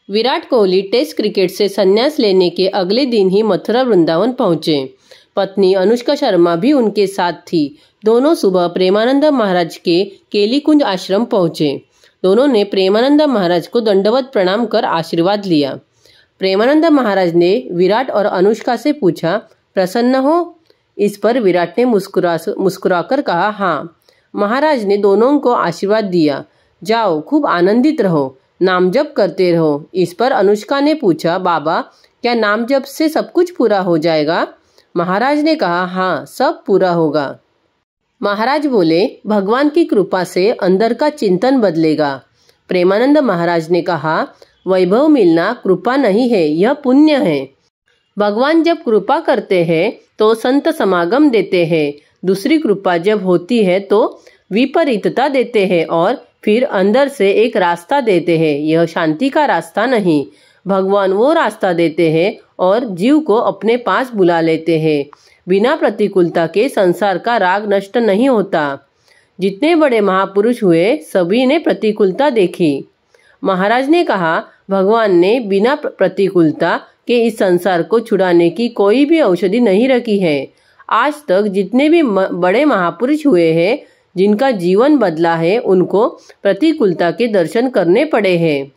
Virat Kohli test cricket से संन्यास लेने के अगले दिन ही मथुरा वृंदावन पहुंचे। पत्नी अनुष्का शर्मा भी उनके साथ थी। दोनों सुबह प्रेमानंद महाराज के केलीकुंज आश्रम पहुंचे। दोनों ने प्रेमानंद महाराज को दंडवत प्रणाम कर आशीर्वाद लिया। प्रेमानंद महाराज ने विराट और अनुष्का से पूछा, प्रसन्न हो? इस पर विराट ने मुस्कुराकर कहा, हाँ। महाराज ने दोनों को आशीर्वाद दिया, जाओ खूब आनंदित रहो, नाम जप करते रहो। इस पर अनुष्का ने पूछा, बाबा क्या नाम जप से सब कुछ पूरा हो जाएगा? महाराज ने कहा, हाँ सब पूरा होगा। महाराज बोले, भगवान की कृपा से अंदर का चिंतन बदलेगा। प्रेमानंद महाराज ने कहा, वैभव मिलना कृपा नहीं है, यह पुण्य है। भगवान जब कृपा करते हैं तो संत समागम देते हैं। दूसरी कृपा जब होती है तो विपरीतता देते हैं और फिर अंदर से एक रास्ता देते हैं। यह शांति का रास्ता नहीं, भगवान वो रास्ता देते हैं और जीव को अपने पास बुला लेते हैं। बिना प्रतिकूलता के संसार का राग नष्ट नहीं होता। जितने बड़े महापुरुष हुए सभी ने प्रतिकूलता देखी। महाराज ने कहा, भगवान ने बिना प्रतिकूलता के इस संसार को छुड़ाने की कोई भी औषधि नहीं रखी है। आज तक जितने भी बड़े महापुरुष हुए हैं, जिनका जीवन बदला है, उनको प्रतिकूलता के दर्शन करने पड़े हैं।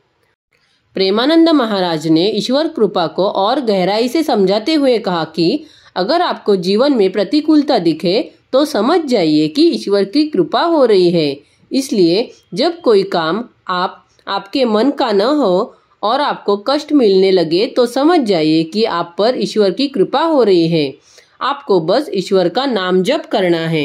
प्रेमानंद महाराज ने ईश्वर कृपा को और गहराई से समझाते हुए कहा कि अगर आपको जीवन में प्रतिकूलता दिखे तो समझ जाइए कि ईश्वर की कृपा हो रही है। इसलिए जब कोई काम आपके मन का न हो और आपको कष्ट मिलने लगे तो समझ जाइए कि आप पर ईश्वर की कृपा हो रही है। आपको बस ईश्वर का नाम जप करना है।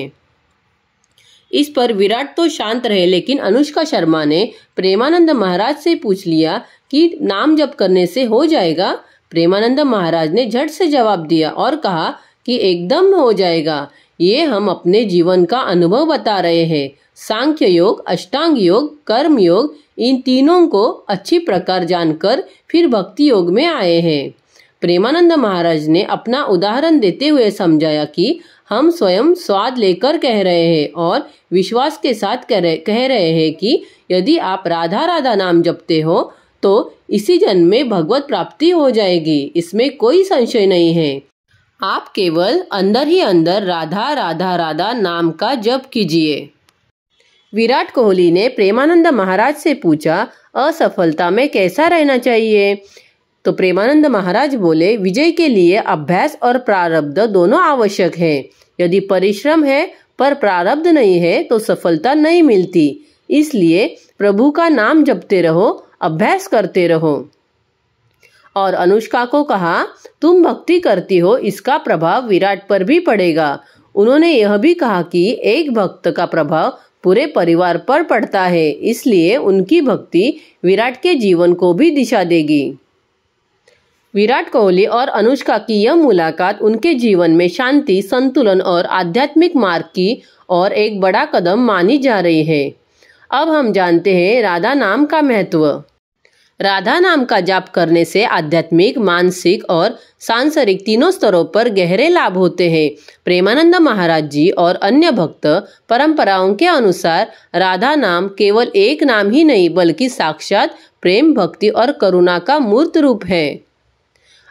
इस पर विराट तो शांत रहे, लेकिन अनुष्का शर्मा ने प्रेमानंद महाराज से पूछ लिया कि नाम जप करने से हो जाएगा? प्रेमानंद महाराज ने झट से जवाब दिया और कहा कि एकदम हो जाएगा। ये हम अपने जीवन का अनुभव बता रहे हैं। सांख्य योग, अष्टांग योग, कर्म योग, इन तीनों को अच्छी प्रकार जानकर फिर भक्ति योग में आए हैं। प्रेमानंद महाराज ने अपना उदाहरण देते हुए समझाया कि हम स्वयं स्वाद लेकर कह रहे हैं और विश्वास के साथ कह रहे हैं कि यदि आप राधा राधा नाम जपते हो तो इसी जन्म में भगवत प्राप्ति हो जाएगी। इसमें कोई संशय नहीं है। आप केवल अंदर ही अंदर राधा राधा राधा नाम का जप कीजिए। विराट कोहली ने प्रेमानंद महाराज से पूछा, असफलता में कैसा रहना चाहिए? तो प्रेमानंद महाराज बोले, विजय के लिए अभ्यास और प्रारब्ध दोनों आवश्यक है। यदि परिश्रम है पर प्रारब्ध नहीं है तो सफलता नहीं मिलती। इसलिए प्रभु का नाम जपते रहो, अभ्यास करते रहो। और अनुष्का को कहा, तुम भक्ति करती हो, इसका प्रभाव विराट पर भी पड़ेगा। उन्होंने यह भी कहा कि एक भक्त का प्रभाव पूरे परिवार पर पड़ता है, इसलिए उनकी भक्ति विराट के जीवन को भी दिशा देगी। विराट कोहली और अनुष्का की यह मुलाकात उनके जीवन में शांति, संतुलन और आध्यात्मिक मार्ग की ओर एक बड़ा कदम मानी जा रही है। अब हम जानते हैं राधा नाम का महत्व। राधा नाम का जाप करने से आध्यात्मिक, मानसिक और सांसारिक तीनों स्तरों पर गहरे लाभ होते हैं। प्रेमानंद महाराज जी और अन्य भक्त परंपराओं के अनुसार राधा नाम केवल एक नाम ही नहीं बल्कि साक्षात प्रेम, भक्ति और करुणा का मूर्त रूप है।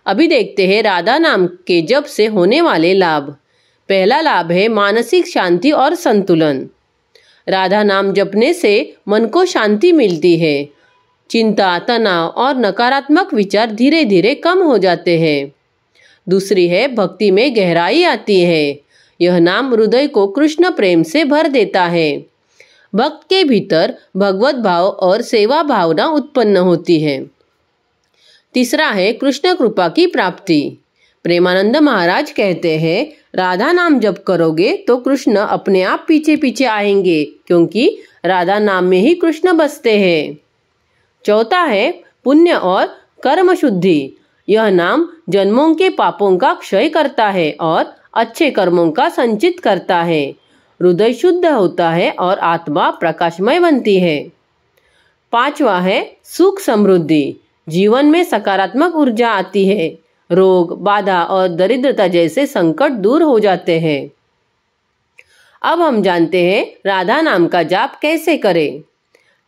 अभी देखते हैं राधा नाम के जप से होने वाले लाभ। पहला लाभ है मानसिक शांति और संतुलन। राधा नाम जपने से मन को शांति मिलती है। चिंता, तनाव और नकारात्मक विचार धीरे धीरे कम हो जाते हैं। दूसरी है भक्ति में गहराई आती है। यह नाम हृदय को कृष्ण प्रेम से भर देता है। भक्त के भीतर भगवत भाव और सेवा भावना उत्पन्न होती है। तीसरा है कृष्ण कृपा की प्राप्ति। प्रेमानंद महाराज कहते हैं, राधा नाम जप करोगे तो कृष्ण अपने आप पीछे पीछे आएंगे, क्योंकि राधा नाम में ही कृष्ण बसते हैं। चौथा है पुण्य और कर्म शुद्धि। यह नाम जन्मों के पापों का क्षय करता है और अच्छे कर्मों का संचित करता है। हृदय शुद्ध होता है और आत्मा प्रकाशमय बनती है। पांचवा है सुख समृद्धि। जीवन में सकारात्मक ऊर्जा आती है। रोग, बाधा और दरिद्रता जैसे संकट दूर हो जाते हैं। अब हम जानते हैं राधा नाम का जाप कैसे करें।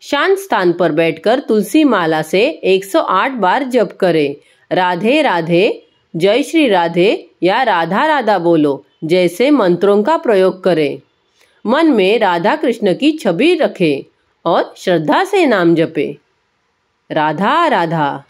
शांत स्थान पर बैठकर तुलसी माला से 108 बार जप करें। राधे राधे, जय श्री राधे या राधा राधा बोलो जैसे मंत्रों का प्रयोग करें। मन में राधा कृष्ण की छवि रखें और श्रद्धा से नाम जपें। राधा राधा।